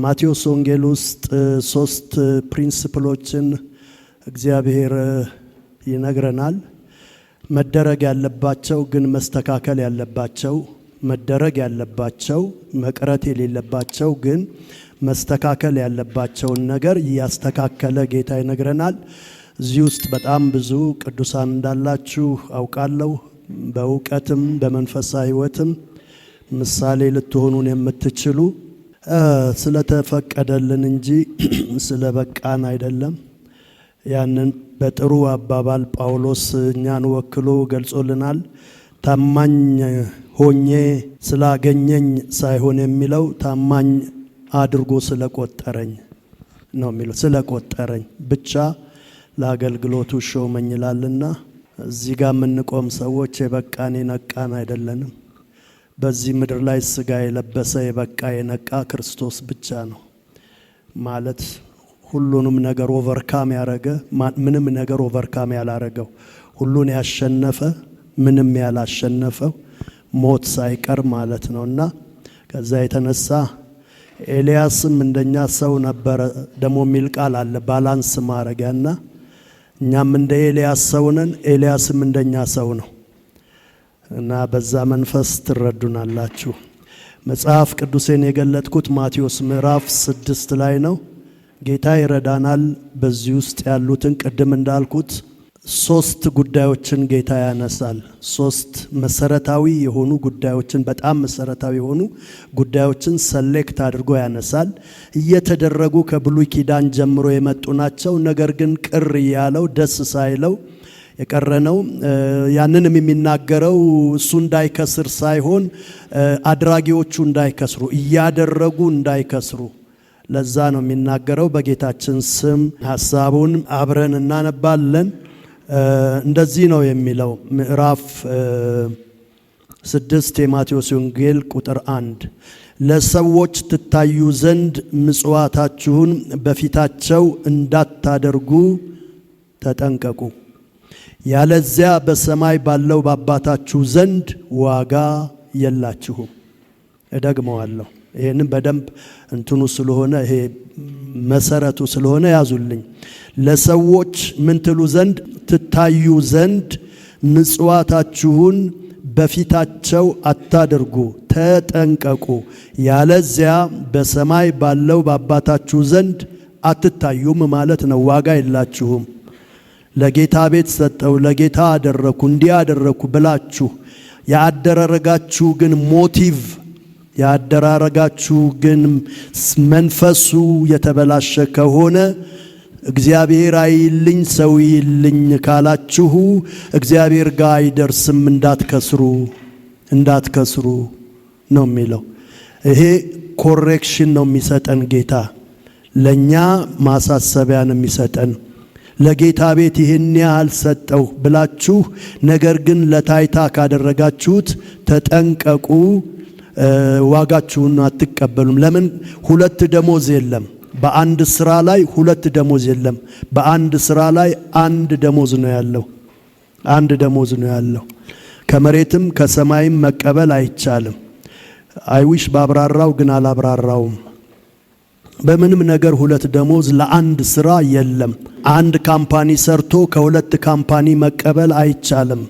ማቴዎስ ወንጌል ውስጥ 3 ፕሪንሲፕሎችን እግዚአብሔር ይነግረናል። መደረግ ያለባቸው ግን መስተካከል ያለባቸው፣ መደረግ ያለባቸው መቅረት የሌለባቸው ግን መስተካከል ያለባቸውን ነገር ያስተካከለ ጌታ ይነግረናል። እዚህ ውስጥ በጣም ብዙ ቅዱሳን እንዳላችሁ አውቃለሁ። በእውቀትም በመንፈሳዊ ሕይወትም ምሳሌ ልትሆኑን የምትችሉ ስለተፈቀደልን እንጂ ስለበቃን አይደለም። ያንን በጥሩ አባባል ጳውሎስ እኛን ወክሎ ገልጾልናል። ታማኝ ሆኜ ስላገኘኝ ሳይሆን የሚለው ታማኝ አድርጎ ስለቆጠረኝ ነው የሚለው። ስለቆጠረኝ ብቻ ለአገልግሎቱ ሾመኝ ይላልና እዚህ ጋር የምንቆም ሰዎች የበቃን የነቃን አይደለንም። በዚህ ምድር ላይ ስጋ የለበሰ የበቃ የነቃ ክርስቶስ ብቻ ነው ማለት ሁሉንም ነገር ኦቨርካም ያረገ፣ ምንም ነገር ኦቨርካም ያላረገው፣ ሁሉን ያሸነፈ ምንም ያላሸነፈው ሞት ሳይቀር ማለት ነውና ከዛ የተነሳ ኤልያስም እንደኛ ሰው ነበረ ደሞ የሚል ቃል አለ ባላንስ ማረጋና እኛም እንደ ኤልያስ ሰው ነን፣ ኤልያስም እንደኛ ሰው ነው እና በዛ መንፈስ ትረዱናላችሁ። መጽሐፍ ቅዱሴን የገለጥኩት ማቴዎስ ምዕራፍ 6 ላይ ነው። ጌታ ይረዳናል። በዚህ ውስጥ ያሉትን ቅድም እንዳልኩት 3 ጉዳዮችን ጌታ ያነሳል። 3 መሰረታዊ የሆኑ ጉዳዮችን፣ በጣም መሰረታዊ የሆኑ ጉዳዮችን ሰሌክት አድርጎ ያነሳል። እየተደረጉ ከብሉይ ኪዳን ጀምሮ የመጡ ናቸው። ነገር ግን ቅር ያለው ደስ ሳይለው የቀረነው ያንንም የሚናገረው እሱ እንዳይከስር ሳይሆን አድራጊዎቹ እንዳይከስሩ፣ እያደረጉ እንዳይከስሩ ለዛ ነው የሚናገረው። በጌታችን ስም ሐሳቡን አብረን እናነባለን። እንደዚህ ነው የሚለው ምዕራፍ 6 የማቴዎስ ወንጌል ቁጥር 1 ለሰዎች ትታዩ ዘንድ ምጽዋታችሁን በፊታቸው እንዳታደርጉ ተጠንቀቁ፣ ያለዚያ በሰማይ ባለው በአባታችሁ ዘንድ ዋጋ የላችሁም። እደግመዋለሁ። ይሄንን በደንብ እንትኑ ስለሆነ ይሄ መሰረቱ ስለሆነ ያዙልኝ። ለሰዎች ምን ትሉ ዘንድ ትታዩ ዘንድ ምጽዋታችሁን በፊታቸው አታድርጉ፣ ተጠንቀቁ፣ ያለዚያ በሰማይ ባለው በአባታችሁ ዘንድ አትታዩም ማለት ነው። ዋጋ የላችሁም። ለጌታ ቤት ሰጠው፣ ለጌታ አደረኩ፣ እንዲህ አደረኩ ብላችሁ ያደረጋችሁ ግን ሞቲቭ ያደራረጋችሁ ግን መንፈሱ የተበላሸ ከሆነ እግዚአብሔር አይልኝ ሰው ይልኝ ካላችሁ እግዚአብሔር ጋር አይደርስም። እንዳትከስሩ ነው የሚለው። ይሄ ኮሬክሽን ነው የሚሰጠን ጌታ፣ ለኛ ማሳሰቢያ ነው የሚሰጠን። ለጌታ ቤት ይሄን ያህል ሰጠው ብላችሁ ነገር ግን ለታይታ ካደረጋችሁት ተጠንቀቁ፣ ዋጋችሁን አትቀበሉም። ለምን? 2 ደሞዝ የለም። በአንድ ስራ ላይ 2 ደሞዝ የለም። በአንድ ስራ ላይ 1 ደሞዝ ነው ያለው። 1 ደሞዝ ነው ያለው። ከመሬትም ከሰማይም መቀበል አይቻልም። አይዊሽ ባብራራው ግን አላብራራውም። በምንም ነገር 2 ደሞዝ ለአንድ ስራ የለም። 1 ካምፓኒ ሰርቶ ከ2 ካምፓኒ መቀበል አይቻልም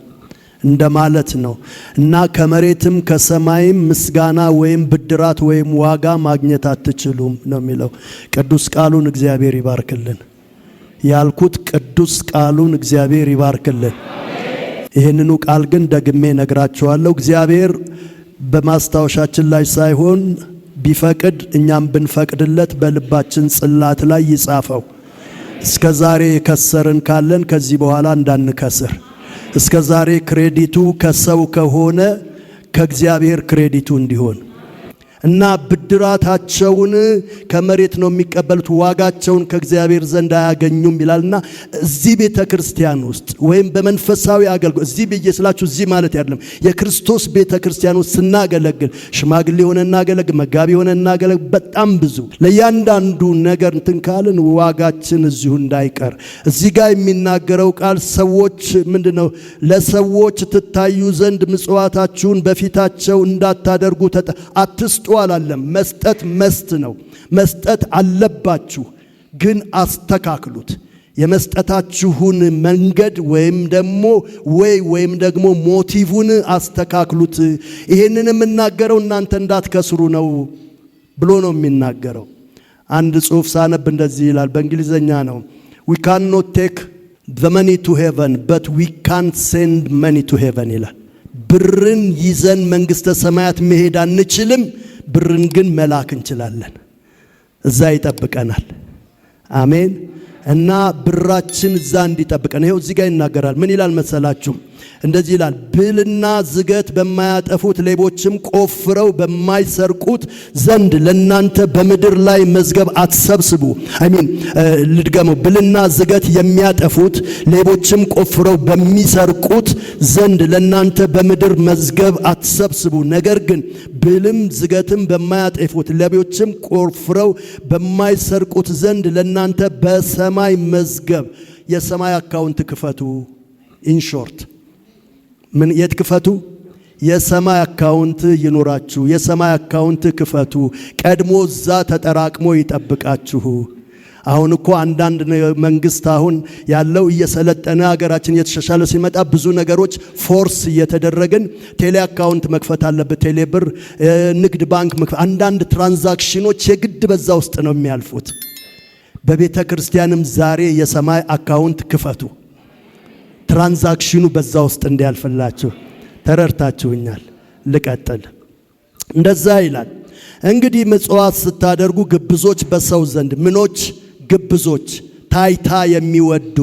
እንደማለት ነው። እና ከመሬትም ከሰማይም ምስጋና ወይም ብድራት ወይም ዋጋ ማግኘት አትችሉም ነው የሚለው። ቅዱስ ቃሉን እግዚአብሔር ይባርክልን። ያልኩት ቅዱስ ቃሉን እግዚአብሔር ይባርክልን። ይህንኑ ቃል ግን ደግሜ ነግራችኋለሁ። እግዚአብሔር በማስታወሻችን ላይ ሳይሆን ቢፈቅድ እኛም ብንፈቅድለት በልባችን ጽላት ላይ ይጻፈው። እስከ ዛሬ የከሰርን ካለን ከዚህ በኋላ እንዳንከስር፣ እስከ ዛሬ ክሬዲቱ ከሰው ከሆነ ከእግዚአብሔር ክሬዲቱ እንዲሆን እና ብድራታቸውን ከመሬት ነው የሚቀበሉት፣ ዋጋቸውን ከእግዚአብሔር ዘንድ አያገኙም ይላልና እዚህ ቤተክርስቲያን ውስጥ ወይም በመንፈሳዊ አገልግሎት እዚህ በየስላችሁ እዚህ ማለት አይደለም፣ የክርስቶስ ቤተክርስቲያን ውስጥ ስናገለግል ሽማግሌ ሆነ እናገለግል፣ መጋቢ ሆነ እናገለግል፣ በጣም ብዙ ለያንዳንዱ ነገር እንትን ካልን ዋጋችን እዚሁ እንዳይቀር እዚህ ጋር የሚናገረው ቃል ሰዎች ምንድነው? ለሰዎች ትታዩ ዘንድ ምጽዋታችሁን በፊታቸው እንዳታደርጉ አትስጡ አላለም። መስጠት መስት ነው። መስጠት አለባችሁ፣ ግን አስተካክሉት። የመስጠታችሁን መንገድ ወይም ደግሞ ሞቲቭን አስተካክሉት። ይሄንን የምናገረው እናንተ እንዳትከስሩ ነው ብሎ ነው የሚናገረው። አንድ ጽሑፍ ሳነብ እንደዚህ ይላል፣ በእንግሊዘኛ ነው። we cannot take the money to heaven but we can send money to heaven ይላል። ብርን ይዘን መንግስተ ሰማያት መሄድ አንችልም፣ ብርን ግን መላክ እንችላለን። እዛ ይጠብቀናል። አሜን። እና ብራችን እዛ እንዲጠብቀን ይሄው እዚህ ጋር ይናገራል። ምን ይላል መሰላችሁ? እንደዚህ ይላል፣ ብልና ዝገት በማያጠፉት ሌቦችም ቆፍረው በማይሰርቁት ዘንድ ለናንተ በምድር ላይ መዝገብ አትሰብስቡ። ልድገመው፣ ብልና ዝገት የሚያጠፉት ሌቦችም ቆፍረው በሚሰርቁት ዘንድ ለናንተ በምድር መዝገብ አትሰብስቡ። ነገር ግን ብልም ዝገትም በማያጠፉት ሌቦችም ቆፍረው በማይሰርቁት ዘንድ ለናንተ በሰማይ መዝገብ፣ የሰማይ አካውንት ክፈቱ። ኢንሾርት ምን የት ክፈቱ? የሰማይ አካውንት ይኖራችሁ። የሰማይ አካውንት ክፈቱ። ቀድሞ እዛ ተጠራቅሞ ይጠብቃችሁ። አሁን እኮ አንዳንድ መንግስት አሁን ያለው እየሰለጠነ ሀገራችን እየተሻሻለ ሲመጣ ብዙ ነገሮች ፎርስ እየተደረገን ቴሌ አካውንት መክፈት አለበት፣ ቴሌ ብር፣ ንግድ ባንክ መክፈት፣ አንዳንድ ትራንዛክሽኖች የግድ በዛ ውስጥ ነው የሚያልፉት። በቤተ ክርስቲያንም ዛሬ የሰማይ አካውንት ክፈቱ። ትራንዛክሽኑ በዛ ውስጥ እንዲያልፍላችሁ። ተረድታችሁኛል? ልቀጥል። እንደዛ ይላል፣ እንግዲህ ምጽዋት ስታደርጉ ግብዞች በሰው ዘንድ ምኖች? ግብዞች፣ ታይታ የሚወዱ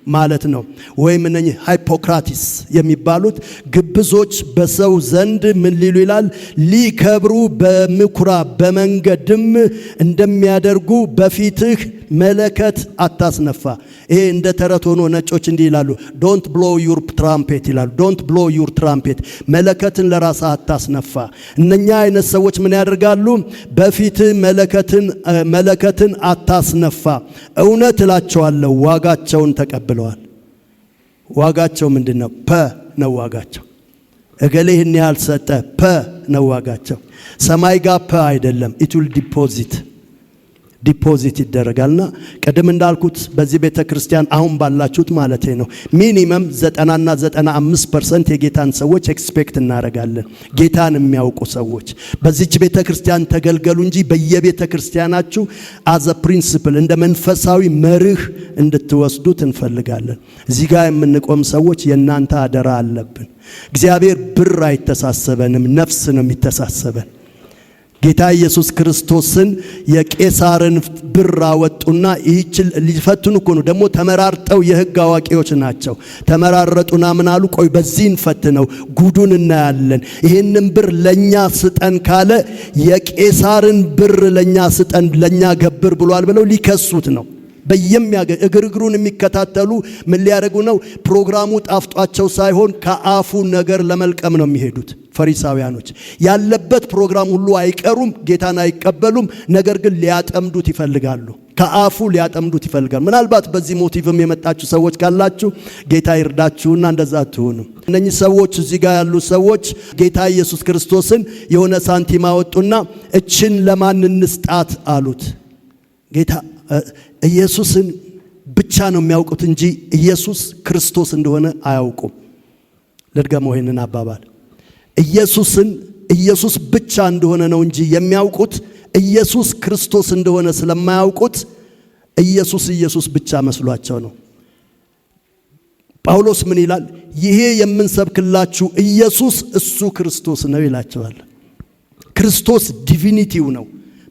ማለት ነው። ወይም እነኚህ ሃይፖክራቲስ የሚባሉት ግብዞች በሰው ዘንድ ምን ሊሉ ይላል? ሊከብሩ በምኩራብ በመንገድም እንደሚያደርጉ በፊትህ መለከት አታስነፋ። ይሄ እንደ ተረት ሆኖ ነጮች እንዲህ ይላሉ፣ ዶንት ብሎ ዩር ትራምፔት ይላሉ። ዶንት ብሎ ዩር ትራምፔት፣ መለከትን ለራስ አታስነፋ። እነኛ አይነት ሰዎች ምን ያደርጋሉ? በፊትህ መለከትን አታስነፋ። እውነት እላቸዋለሁ ዋጋቸውን ተቀብለዋል። ዋጋቸው ምንድነው? ፐ ነው ዋጋቸው። እገሌ ይህን ያህል ሰጠ፣ ፐ ነው ዋጋቸው። ሰማይ ጋር ፐ አይደለም፣ ኢት ዊል ዲፖዚት ይደረጋልና ቀደም እንዳልኩት በዚህ ቤተ ክርስቲያን አሁን ባላችሁት ማለት ነው ሚኒመም 90 እና 95% የጌታን ሰዎች ኤክስፔክት እናደርጋለን። ጌታን የሚያውቁ ሰዎች በዚህች ቤተ ክርስቲያን ተገልገሉ እንጂ በየቤተ ክርስቲያናችሁ አዘ ፕሪንሲፕል እንደ መንፈሳዊ መርህ እንድትወስዱት እንፈልጋለን። እዚህ ጋር የምንቆም ሰዎች የናንተ አደራ አለብን። እግዚአብሔር ብር አይተሳሰበንም፣ ነፍስ ነው የሚተሳሰበን። ጌታ ኢየሱስ ክርስቶስን የቄሳርን ብር አወጡና ይህችን ሊፈትኑ እኮ ነው። ደግሞ ተመራርጠው የሕግ አዋቂዎች ናቸው። ተመራረጡና ምን አሉ? ቆይ በዚህ እንፈትነው፣ ጉዱን እናያለን። ይህንን ብር ለኛ ስጠን ካለ የቄሳርን ብር ለኛ ስጠን፣ ለኛ ገብር ብሏል ብለው ሊከሱት ነው። እግርግሩን የሚከታተሉ ምን ሊያደርጉ ነው? ፕሮግራሙ ጣፍጧቸው ሳይሆን ከአፉ ነገር ለመልቀም ነው የሚሄዱት። ፈሪሳውያኖች ያለበት ፕሮግራም ሁሉ አይቀሩም፣ ጌታን አይቀበሉም። ነገር ግን ሊያጠምዱት ይፈልጋሉ፣ ከአፉ ሊያጠምዱት ይፈልጋሉ። ምናልባት በዚህ ሞቲቭም የመጣችሁ ሰዎች ካላችሁ ጌታ ይርዳችሁና እንደዛ አትሆኑ። እነኚህ ሰዎች እዚህ ጋር ያሉ ሰዎች ጌታ ኢየሱስ ክርስቶስን የሆነ ሳንቲም አወጡና እችን ለማን እንስጣት አሉት። ጌታ ኢየሱስን ብቻ ነው የሚያውቁት እንጂ ኢየሱስ ክርስቶስ እንደሆነ አያውቁም። ልድገመው ይሄንን አባባል። ኢየሱስ ብቻ እንደሆነ ነው እንጂ የሚያውቁት ኢየሱስ ክርስቶስ እንደሆነ ስለማያውቁት ኢየሱስ ብቻ መስሏቸው ነው። ጳውሎስ ምን ይላል? ይሄ የምንሰብክላችሁ ኢየሱስ እሱ ክርስቶስ ነው ይላቸዋል። ክርስቶስ ዲቪኒቲው ነው፣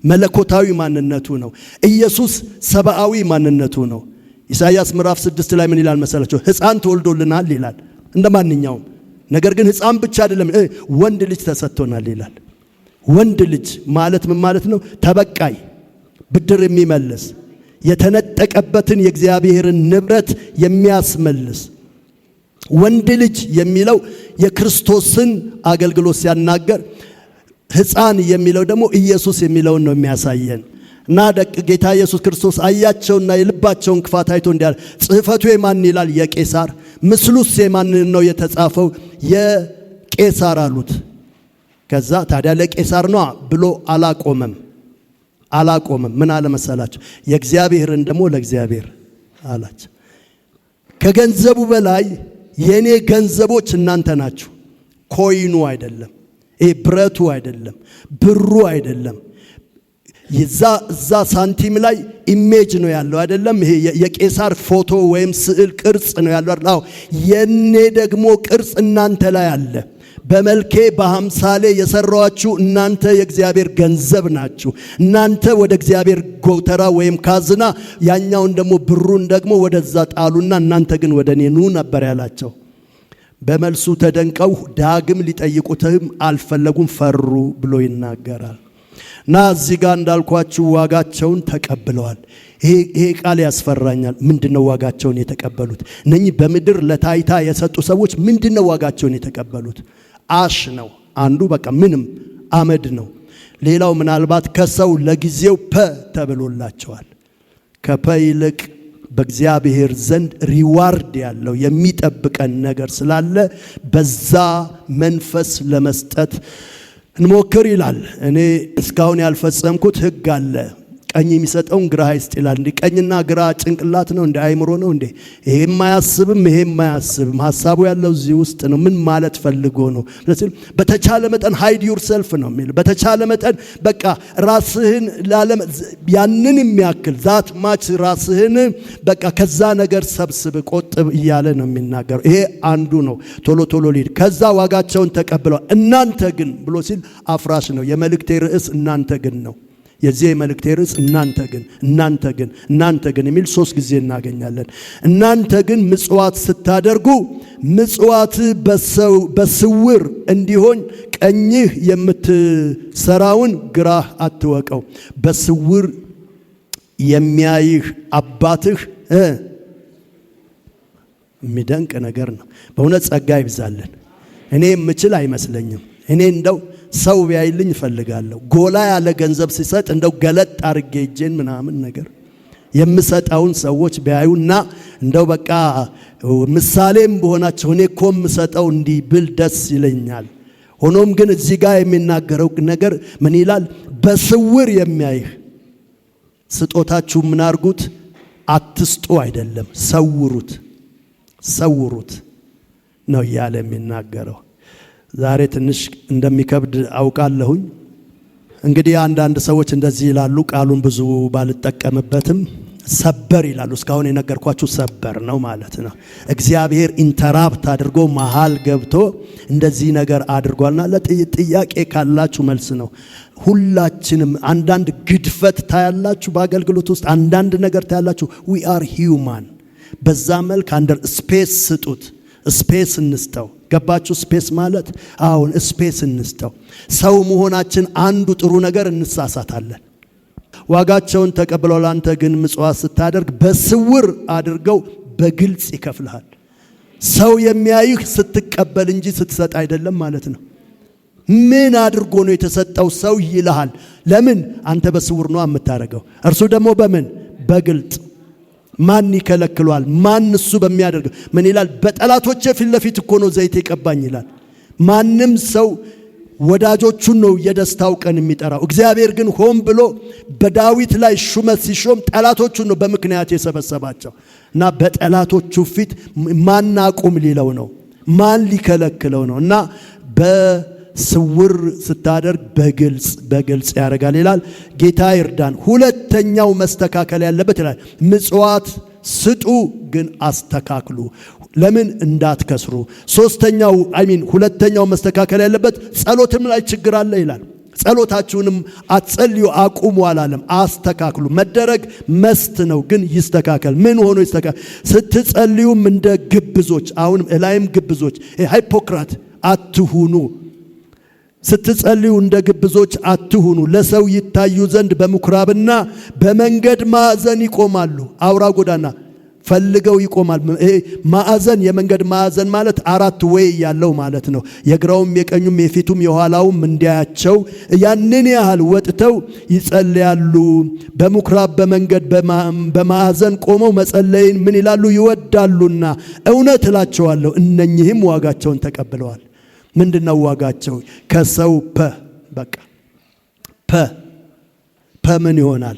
መለኮታዊ ማንነቱ ነው። ኢየሱስ ሰብአዊ ማንነቱ ነው። ኢሳይያስ ምዕራፍ 6 ላይ ምን ይላል መሰላችሁ? ሕፃን ተወልዶልናል ይላል። እንደማንኛውም ነገር ግን ሕፃን ብቻ አይደለም፣ ወንድ ልጅ ተሰጥቶናል ይላል። ወንድ ልጅ ማለት ምን ማለት ነው? ተበቃይ፣ ብድር የሚመልስ፣ የተነጠቀበትን የእግዚአብሔርን ንብረት የሚያስመልስ። ወንድ ልጅ የሚለው የክርስቶስን አገልግሎት ሲያናገር፣ ሕፃን የሚለው ደግሞ ኢየሱስ የሚለውን ነው የሚያሳየን። እና ጌታ ኢየሱስ ክርስቶስ አያቸውና የልባቸውን ክፋት አይቶ እንዲያል፣ ጽሕፈቱ የማን ይላል? የቄሳር። ምስሉስ የማን ነው የተጻፈው? የቄሳር አሉት። ከዛ ታዲያ ለቄሳር ነው ብሎ አላቆመም። ምን አለ መሰላችሁ? የእግዚአብሔርን ደግሞ ለእግዚአብሔር አላቸው። ከገንዘቡ በላይ የኔ ገንዘቦች እናንተ ናችሁ። ኮይኑ አይደለም፣ ብረቱ አይደለም፣ ብሩ አይደለም። እዛ ሳንቲም ላይ ኢሜጅ ነው ያለው አይደለም። ይሄ የቄሳር ፎቶ ወይም ስዕል ቅርጽ ነው ያለው አይደል? የኔ ደግሞ ቅርጽ እናንተ ላይ አለ። በመልኬ በአምሳሌ የሰራኋችሁ እናንተ የእግዚአብሔር ገንዘብ ናችሁ። እናንተ ወደ እግዚአብሔር ጎተራ ወይም ካዝና ያኛውን ደግሞ ብሩን ደግሞ ወደዛ ጣሉና እናንተ ግን ወደ እኔ ኑ ነበር ያላቸው። በመልሱ ተደንቀው ዳግም ሊጠይቁትም አልፈለጉም፣ ፈሩ ብሎ ይናገራል። እና እዚህ ጋር እንዳልኳችሁ ዋጋቸውን ተቀብለዋል። ይሄ ቃል ያስፈራኛል። ምንድነው ዋጋቸውን የተቀበሉት? እነኚህ በምድር ለታይታ የሰጡ ሰዎች ምንድነው ዋጋቸውን የተቀበሉት? አሽ ነው አንዱ፣ በቃ ምንም አመድ ነው። ሌላው ምናልባት ከሰው ለጊዜው ተብሎላቸዋል። ከፐ ይልቅ በእግዚአብሔር ዘንድ ሪዋርድ ያለው የሚጠብቀን ነገር ስላለ በዛ መንፈስ ለመስጠት እንሞክር ይላል። እኔ እስካሁን ያልፈጸምኩት ሕግ አለ። ቀኝ የሚሰጠውን ግራ ይስጥ ይላል። እንዴ ቀኝና ግራ ጭንቅላት ነው እንደ አይምሮ ነው እንዴ? ይሄም አያስብም ይሄም አያስብም። ሐሳቡ ያለው እዚህ ውስጥ ነው። ምን ማለት ፈልጎ ነው? ስለዚህ በተቻለ መጠን ሃይድ ዩርሰልፍ ነው የሚል። በተቻለ መጠን በቃ ራስህን ያንን የሚያክል ዛት ማች ራስህን በቃ ከዛ ነገር ሰብስብ ቆጥብ እያለ ነው የሚናገረው። ይሄ አንዱ ነው። ቶሎ ሊድ ከዛ ዋጋቸውን ተቀብለው እናንተ ግን ብሎ ሲል አፍራሽ ነው። የመልእክቴ ርዕስ እናንተ ግን ነው። የዚህ የመልእክቴ ርዕስ እናንተ ግን የሚል 3 ጊዜ እናገኛለን። እናንተ ግን ምጽዋት ስታደርጉ ምጽዋት በስውር እንዲሆን ቀኝህ የምትሰራውን ግራህ አትወቀው። በስውር የሚያይህ አባትህ የሚደንቅ ነገር ነው። በእውነት ጸጋ ይብዛልን። እኔ የምችል አይመስለኝም። እኔ እንደው ሰው ቢያይልኝ እፈልጋለሁ። ጎላ ያለ ገንዘብ ሲሰጥ እንደው ገለጥ አርጌ እጄን ምናምን ነገር የምሰጣውን ሰዎች ቢያዩና እንደው በቃ ምሳሌም በሆናቸው እኔ እኮ የምሰጠው እንዲህ ብል ደስ ይለኛል። ሆኖም ግን እዚህ ጋር የሚናገረው ነገር ምን ይላል? በስውር የሚያይህ ስጦታችሁ ምን አርጉት? አትስጡ አይደለም፣ ሰውሩት ነው እያለ የሚናገረው። ዛሬ ትንሽ እንደሚከብድ አውቃለሁኝ። እንግዲህ አንዳንድ ሰዎች እንደዚህ ይላሉ፣ ቃሉን ብዙ ባልጠቀምበትም ሰበር ይላሉ። እስካሁን የነገርኳችሁ ሰበር ነው ማለት ነው። እግዚአብሔር ኢንተራፕት አድርጎ መሃል ገብቶ እንደዚህ ነገር አድርጓልና ለጥያቄ ካላችሁ መልስ ነው። ሁላችንም አንዳንድ ግድፈት ታያላችሁ በአገልግሎት ውስጥ፣ አንዳንድ ነገር ታያላችሁ። we are human። በዛ መልክ አንደር ስፔስ ስጡት፣ ስፔስ እንስተው። ገባችሁ? ስፔስ ማለት አሁን ስፔስ እንስተው። ሰው መሆናችን አንዱ ጥሩ ነገር እንሳሳታለን። ዋጋቸውን ተቀብለው ላንተ ግን ምጽዋት ስታደርግ በስውር አድርገው በግልጽ ይከፍልሃል። ሰው የሚያይህ ስትቀበል እንጂ ስትሰጥ አይደለም ማለት ነው። ምን አድርጎ ነው የተሰጠው ሰው ይልሃል። ለምን? አንተ በስውር ነው የምታደርገው፣ እርሱ ደግሞ በምን? በግልጽ። ማን ይከለክሏል? ማን እሱ በሚያደርገው ምን ይላል? በጠላቶቼ ፊት ለፊት እኮ ነው ዘይት የቀባኝ ይላል። ማንም ሰው ወዳጆቹን ነው የደስታው ቀን የሚጠራው። እግዚአብሔር ግን ሆን ብሎ በዳዊት ላይ ሹመት ሲሾም ጠላቶቹን ነው በምክንያት የሰበሰባቸው። እና በጠላቶቹ ፊት ማን አቁም ሊለው ነው? ማን ሊከለክለው ነው? እና በስውር ስታደርግ በግልጽ ያደርጋል ይላል። ጌታ ይርዳን። ሁለተኛው መስተካከል ያለበት ይላል ምጽዋት ስጡ ግን አስተካክሉ፣ ለምን እንዳትከስሩ። ሁለተኛው መስተካከል ያለበት ጸሎትም ላይ ችግር አለ ይላል። ጸሎታችሁንም አትጸልዩ አቁሙ አላለም፣ አስተካክሉ። መደረግ መስት ነው ግን ይስተካከል። ምን ሆኖ ይስተካከል? ስትጸልዩም እንደ ግብዞች፣ አሁንም እላይም ግብዞች ሃይፖክራት አትሁኑ። ስትጸልዩ እንደ ግብዞች አትሁኑ፣ ለሰው ይታዩ ዘንድ በምኩራብና በመንገድ ማዕዘን ይቆማሉ። አውራ ጎዳና ፈልገው ይቆማል። ማዕዘን፣ የመንገድ ማዕዘን ማለት 4 ወይ ያለው ማለት ነው። የግራውም የቀኙም የፊቱም የኋላውም እንዲያያቸው ያንን ያህል ወጥተው ይጸልያሉ። በምኩራብ በመንገድ በማዕዘን ቆመው መጸለይን ምን ይላሉ? ይወዳሉና። እውነት እላቸዋለሁ እነኚህም ዋጋቸውን ተቀብለዋል። ምንድነው ዋጋቸው? ከሰው በቃ ምን ይሆናል?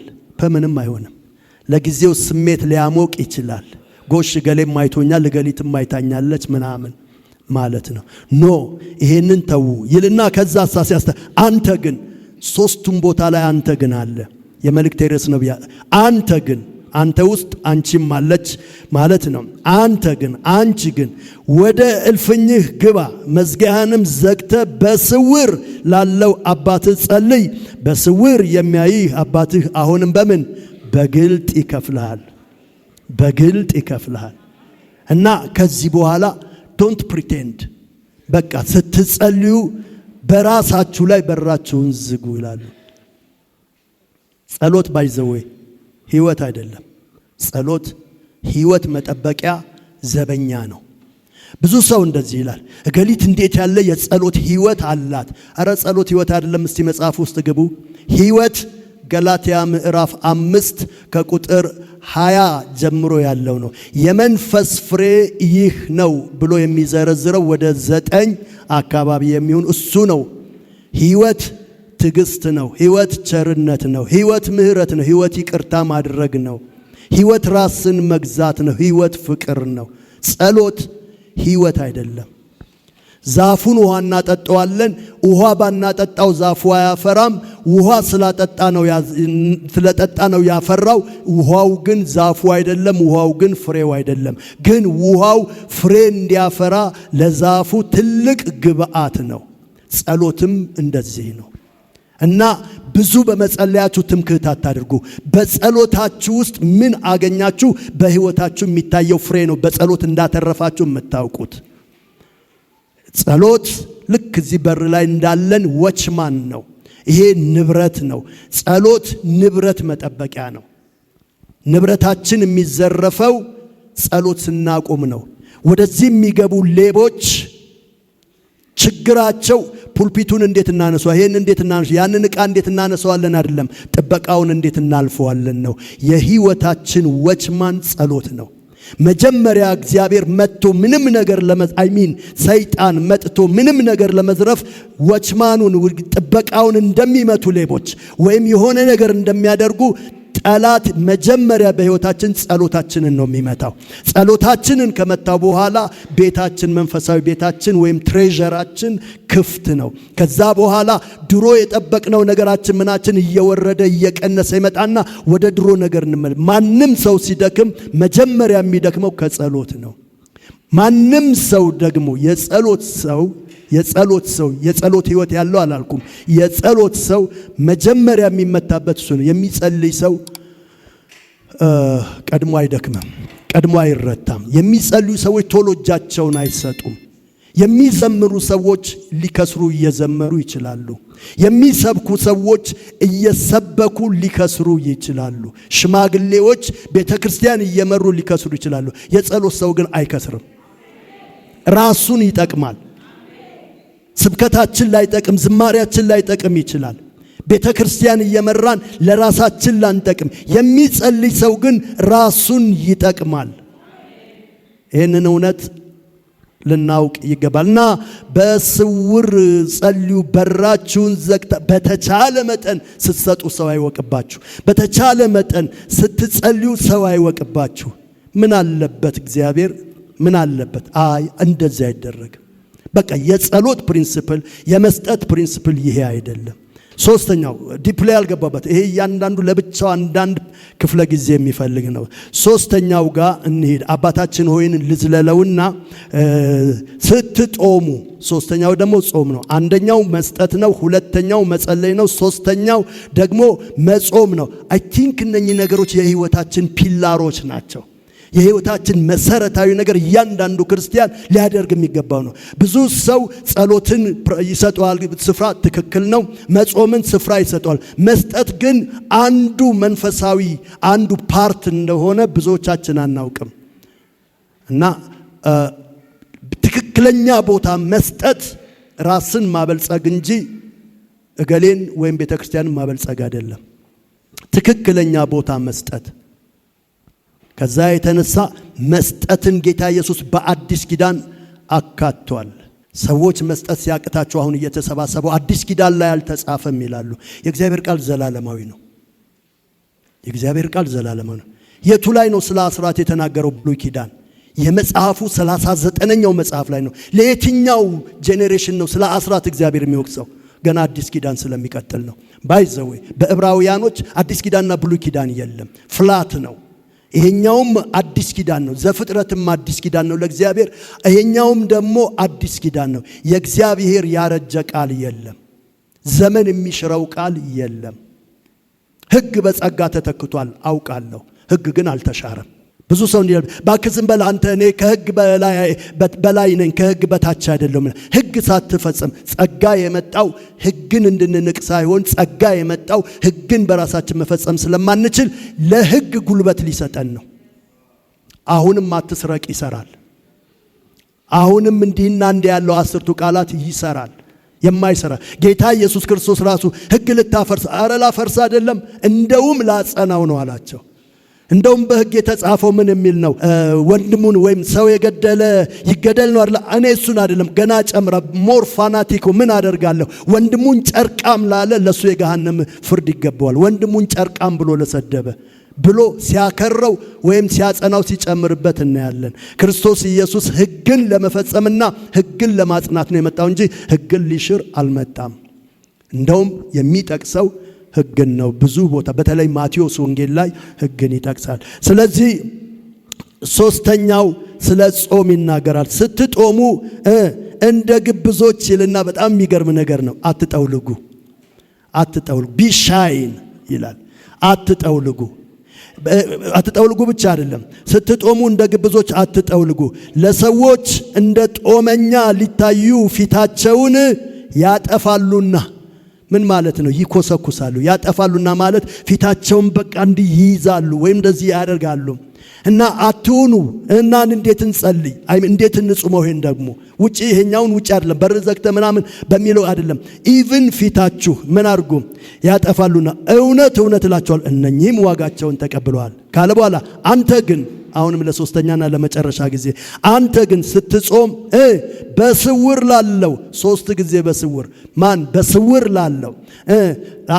ምንም አይሆንም። ለጊዜው ስሜት ሊያሞቅ ይችላል። ጎሽ ገሌም አይቶኛል፣ ገሊትም አይታኛለች ምናምን ማለት ነው። ኖ ይሄንን ተው ይልና ከዛ አሳሲያስተ አንተ ግን ሶስቱም ቦታ ላይ አንተ ግን አለ። የመልእክት ርዕስ ነው። አንተ ግን አንተ ውስጥ አንቺም አለች ማለት ነው። አንተ ግን አንቺ ግን ወደ እልፍኝህ ግባ፣ መዝጊያህንም ዘግተህ በስውር ላለው አባትህ ጸልይ። በስውር የሚያይህ አባትህ አሁንም በምን በግልጥ ይከፍልሃል። እና ከዚህ በኋላ ዶንት ፕሪቴንድ። በቃ ስትጸልዩ በራሳችሁ ላይ በራችሁን ዝጉ ይላሉ። ጸሎት ባይዘወይ ህይወት አይደለም። ጸሎት ህይወት መጠበቂያ ዘበኛ ነው። ብዙ ሰው እንደዚህ ይላል፣ እገሊት እንዴት ያለ የጸሎት ህይወት አላት። አረ ጸሎት ህይወት አይደለም። እስቲ መጽሐፍ ውስጥ ግቡ። ህይወት ገላትያ ምዕራፍ 5 ከቁጥር 20 ጀምሮ ያለው ነው። የመንፈስ ፍሬ ይህ ነው ብሎ የሚዘረዝረው ወደ 9 አካባቢ የሚሆን እሱ ነው። ህይወት ትዕግስት ነው። ህይወት ቸርነት ነው። ህይወት ምህረት ነው። ህይወት ይቅርታ ማድረግ ነው። ህይወት ራስን መግዛት ነው። ህይወት ፍቅር ነው። ጸሎት ህይወት አይደለም። ዛፉን ውሃ እናጠጣዋለን። ውሃ ባናጠጣው ዛፉ አያፈራም። ውሃ ስለጠጣ ነው ያፈራው። ውሃው ግን ዛፉ አይደለም። ውሃው ግን ፍሬው አይደለም። ግን ውሃው ፍሬ እንዲያፈራ ለዛፉ ትልቅ ግብአት ነው። ጸሎትም እንደዚህ ነው። እና ብዙ በመጸለያችሁ ትምክህት አታድርጉ። በጸሎታችሁ ውስጥ ምን አገኛችሁ? በህይወታችሁ የሚታየው ፍሬ ነው። በጸሎት እንዳተረፋችሁ የምታውቁት። ጸሎት ልክ እዚህ በር ላይ እንዳለን ወችማን ነው። ይሄ ንብረት ነው። ጸሎት ንብረት መጠበቂያ ነው። ንብረታችን የሚዘረፈው ጸሎት ስናቆም ነው። ወደዚህ የሚገቡ ሌቦች ችግራቸው ፑልፒቱን እንዴት እናነሳው፣ ይሄን እንዴት እናነሳው፣ ያንን ዕቃ እንዴት እናነሳዋለን አይደለም፣ ጥበቃውን እንዴት እናልፈዋለን ነው። የህይወታችን ወችማን ጸሎት ነው። መጀመሪያ እግዚአብሔር መጥቶ ምንም ነገር ሰይጣን መጥቶ ምንም ነገር ለመዝረፍ ወችማኑን ጥበቃውን እንደሚመቱ ሌቦች ወይም የሆነ ነገር እንደሚያደርጉ ጠላት መጀመሪያ በህይወታችን ጸሎታችንን ነው የሚመታው። ጸሎታችንን ከመታው በኋላ ቤታችን፣ መንፈሳዊ ቤታችን ወይም ትሬዠራችን ክፍት ነው። ከዛ በኋላ ድሮ የጠበቅነው ነገራችን ምናችን እየወረደ እየቀነሰ ይመጣና ወደ ድሮ ነገር እንመለስ። ማንም ሰው ሲደክም መጀመሪያ የሚደክመው ከጸሎት ነው። ማንም ሰው ደግሞ የጸሎት ህይወት ያለው አላልኩም። የጸሎት ሰው መጀመሪያ የሚመታበት እሱ ነው። የሚጸልይ ሰው ቀድሞ አይደክምም፣ ቀድሞ አይረታም። የሚጸልዩ ሰዎች ቶሎ እጃቸውን አይሰጡም። የሚዘምሩ ሰዎች ሊከስሩ እየዘመሩ ይችላሉ። የሚሰብኩ ሰዎች እየሰበኩ ሊከስሩ ይችላሉ። ሽማግሌዎች ቤተክርስቲያን እየመሩ ሊከስሩ ይችላሉ። የጸሎት ሰው ግን አይከስርም፣ ራሱን ይጠቅማል። ስብከታችን ላይ ጠቅም፣ ዝማሪያችን ላይ ጠቅም ይችላል። ቤተክርስቲያን እየመራን ለራሳችን ላንጠቅም። የሚጸልይ ሰው ግን ራሱን ይጠቅማል። ይህንን እውነት ልናውቅ ይገባልና በስውር ጸልዩ፣ በራችሁን ዘግታ። በተቻለ መጠን ስትሰጡ ሰው አይወቅባችሁ። በተቻለ መጠን ስትጸልዩ ሰው አይወቅባችሁ። ምን አለበት እግዚአብሔር ምን አለበት? አይ እንደዚህ አይደረግም። በቃ የጸሎት ፕሪንሲፕል፣ የመስጠት ፕሪንሲፕል ይሄ አይደለም። ሶስተኛው ዲፕላይ ያልገባበት ይሄ እያንዳንዱ ለብቻው አንዳንድ ክፍለ ጊዜ የሚፈልግ ነው። ሶስተኛው ጋር እንሂድ። አባታችን ሆይን ልዝለለውና ስትጦሙ፣ ሶስተኛው ደግሞ ጾም ነው። አንደኛው መስጠት ነው፣ ሁለተኛው መጸለይ ነው፣ ሶስተኛው ደግሞ መጾም ነው። አይ ቲንክ እነኚህ ነገሮች የህይወታችን ፒላሮች ናቸው። የህይወታችን መሰረታዊ ነገር እያንዳንዱ ክርስቲያን ሊያደርግ የሚገባው ነው። ብዙ ሰው ጸሎትን ይሰጠዋል፣ ስፍራ ትክክል ነው። መጾምን ስፍራ ይሰጠዋል። መስጠት ግን አንዱ መንፈሳዊ አንዱ ፓርት እንደሆነ ብዙዎቻችን አናውቅም። እና ትክክለኛ ቦታ መስጠት ራስን ማበልጸግ እንጂ እገሌን ወይም ቤተክርስቲያንን ማበልጸግ አይደለም። ትክክለኛ ቦታ መስጠት። ከዛ የተነሳ መስጠትን ጌታ ኢየሱስ በአዲስ ኪዳን አካቷል። ሰዎች መስጠት ሲያቅታቸው አሁን እየተሰባሰቡ አዲስ ኪዳን ላይ አልተጻፈም ይላሉ። የእግዚአብሔር ቃል ዘላለማዊ ነው። የእግዚአብሔር ቃል ዘላለማዊ ነው። የቱ ላይ ነው ስለ አስራት የተናገረው? ብሉይ ኪዳን የመጽሐፉ 39ኛው መጽሐፍ ላይ ነው። ለየትኛው ጄኔሬሽን ነው ስለ አስራት እግዚአብሔር የሚወቅሰው? ገና አዲስ ኪዳን ስለሚቀጥል ነው። ባይዘው በዕብራውያኖች አዲስ ኪዳንና ብሉይ ኪዳን የለም፣ ፍላት ነው። ይሄኛውም አዲስ ኪዳን ነው። ዘፍጥረትም አዲስ ኪዳን ነው ለእግዚአብሔር። ይሄኛውም ደግሞ አዲስ ኪዳን ነው። የእግዚአብሔር ያረጀ ቃል የለም። ዘመን የሚሽረው ቃል የለም። ሕግ በጸጋ ተተክቷል አውቃለሁ፣ ሕግ ግን አልተሻረም። ብዙ ሰው እንዲል ባክዝም በል አንተ እኔ ከሕግ በላይ ነኝ ከሕግ በታች አይደለም። ሕግ ሳትፈጽም ጸጋ የመጣው ሕግን እንድንንቅ ሳይሆን ጸጋ የመጣው ሕግን በራሳችን መፈጸም ስለማንችል ለሕግ ጉልበት ሊሰጠን ነው። አሁንም አትስረቅ ይሰራል። አሁንም እንዲህና እንዲህ ያለው 10ቱ ቃላት ይሰራል። የማይሰራ ጌታ ኢየሱስ ክርስቶስ ራሱ ሕግ ልታፈርስ አረ ላፈርስ አይደለም እንደውም ላጸናው ነው አላቸው። እንደውም በሕግ የተጻፈው ምን የሚል ነው? ወንድሙን ወይም ሰው የገደለ ይገደል ነው አይደል? እኔ እሱን አይደለም ገና ጨምራ ሞር ፋናቲኮ ምን አደርጋለሁ? ወንድሙን ጨርቃም ላለ ለሱ የገሃነም ፍርድ ይገባዋል። ወንድሙን ጨርቃም ብሎ ለሰደበ ብሎ ሲያከረው ወይም ሲያጸናው ሲጨምርበት እናያለን። ክርስቶስ ኢየሱስ ሕግን ለመፈጸምና ሕግን ለማጽናት ነው የመጣው እንጂ ሕግን ሊሽር አልመጣም። እንደውም የሚጠቅሰው ሕግን ነው። ብዙ ቦታ በተለይ ማቴዎስ ወንጌል ላይ ሕግን ይጠቅሳል። ስለዚህ ሶስተኛው ስለ ጾም ይናገራል። ስትጦሙ እንደ ግብዞች ይልና በጣም የሚገርም ነገር ነው። አትጠውልጉ ቢሻይን ይላል። አትጠውልጉ ብቻ አይደለም። ስትጦሙ እንደ ግብዞች አትጠውልጉ፣ ለሰዎች እንደ ጦመኛ ሊታዩ ፊታቸውን ያጠፋሉና። ምን ማለት ነው? ይኮሰኩሳሉ። ያጠፋሉና ማለት ፊታቸውን በቃ እንዲህ ይይዛሉ ወይም እንደዚህ ያደርጋሉ። እና አትሁኑ እና እንዴት እንጸልይ እንዴት እንጹመው? ይሄን ደግሞ ውጪ ይሄኛውን ውጪ አይደለም በር ዘግተ ምናምን በሚለው አይደለም። ኢቭን ፊታችሁ ምን አድርጉ? ያጠፋሉና እውነት እላቸዋለሁ እነኚህም ዋጋቸውን ተቀብለዋል ካለ በኋላ አንተ ግን አሁንም ለሶስተኛና ለመጨረሻ ጊዜ አንተ ግን ስትጾም በስውር ላለው 3 ጊዜ በስውር ማን በስውር ላለው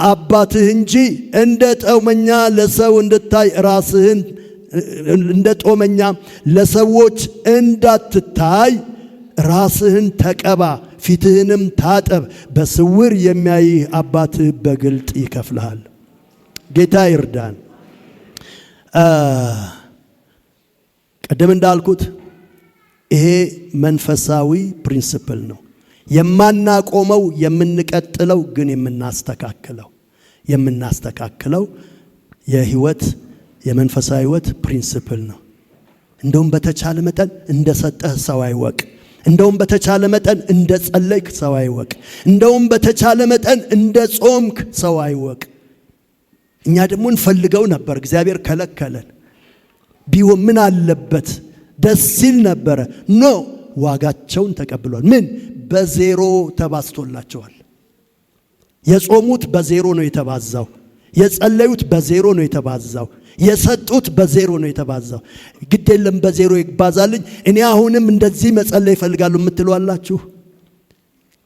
አባትህ እንጂ እንደ ጦመኛ ለሰው እንድታይ ራስህን እንደ ጦመኛ ለሰዎች እንዳትታይ ራስህን ተቀባ፣ ፊትህንም ታጠብ፣ በስውር የሚያይህ አባትህ በግልጥ ይከፍልሃል። ጌታ ይርዳን። ቀደም እንዳልኩት ይሄ መንፈሳዊ ፕሪንሲፕል ነው። የማናቆመው የምንቀጥለው ግን የምናስተካክለው የህይወት የመንፈሳዊ ህይወት ፕሪንሲፕል ነው። እንደውም በተቻለ መጠን እንደሰጠህ ሰው አይወቅ። እንደውም በተቻለ መጠን እንደ ጸለይክ ሰው አይወቅ። እንደውም በተቻለ መጠን እንደ ጾምክ ሰው አይወቅ። እኛ ደግሞ እንፈልገው ነበር፣ እግዚአብሔር ከለከለን። ቢሆን ምን አለበት? ደስ ሲል ነበረ። ኖ ዋጋቸውን ተቀብሏል። ምን በዜሮ ተባዝቶላቸዋል። የጾሙት በዜሮ ነው የተባዛው። የጸለዩት በዜሮ ነው የተባዛው። የሰጡት በዜሮ ነው የተባዛው። ግድ የለም በዜሮ ይባዛልኝ እኔ አሁንም እንደዚህ መጸለይ ይፈልጋሉ የምትሏላችሁ፣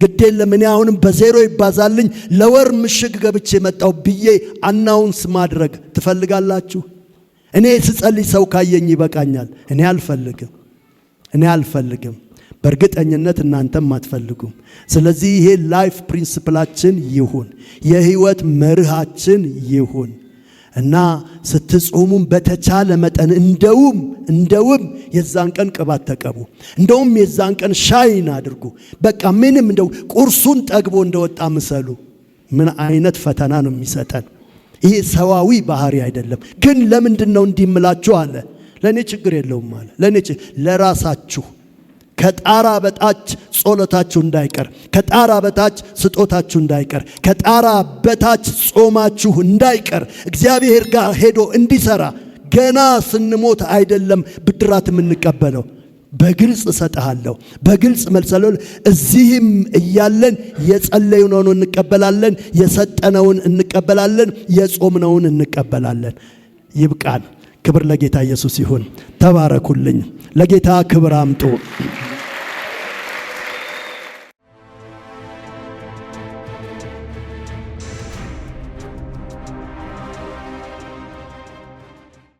ግድ የለም እኔ አሁንም በዜሮ ይባዛልኝ ለወር ምሽግ ገብቼ መጣው ብዬ አናውንስ ማድረግ ትፈልጋላችሁ? እኔ ስጸልይ ሰው ካየኝ ይበቃኛል። እኔ አልፈልግም። በእርግጠኝነት እናንተም አትፈልጉም። ስለዚህ ይሄ ላይፍ ፕሪንሲፕላችን ይሁን፣ የህይወት መርሃችን ይሁን እና ስትጾሙም በተቻለ መጠን እንደውም የዛን ቀን ቅባት ተቀቡ። እንደውም የዛን ቀን ሻይን አድርጉ። በቃ ምንም እንደው ቁርሱን ጠግቦ እንደወጣ ምሰሉ። ምን አይነት ፈተና ነው የሚሰጠን? ይሄ ሰዋዊ ባህሪ አይደለም። ግን ለምንድነው እንዲምላችሁ አለ? ለኔ ችግር የለውም አለ። ለራሳችሁ ከጣራ በታች ጸሎታችሁ እንዳይቀር፣ ከጣራ በታች ስጦታችሁ እንዳይቀር፣ ከጣራ በታች ጾማችሁ እንዳይቀር እግዚአብሔር ጋር ሄዶ እንዲሰራ ገና ስንሞት አይደለም ብድራት የምንቀበለው። በግልጽ እሰጥሃለሁ፣ በግልጽ መልሰለው። እዚህም እያለን የጸለይነውን እንቀበላለን፣ የሰጠነውን እንቀበላለን፣ የጾምነውን እንቀበላለን። ይብቃን። ክብር ለጌታ ኢየሱስ ይሁን። ተባረኩልኝ። ለጌታ ክብር አምጡ።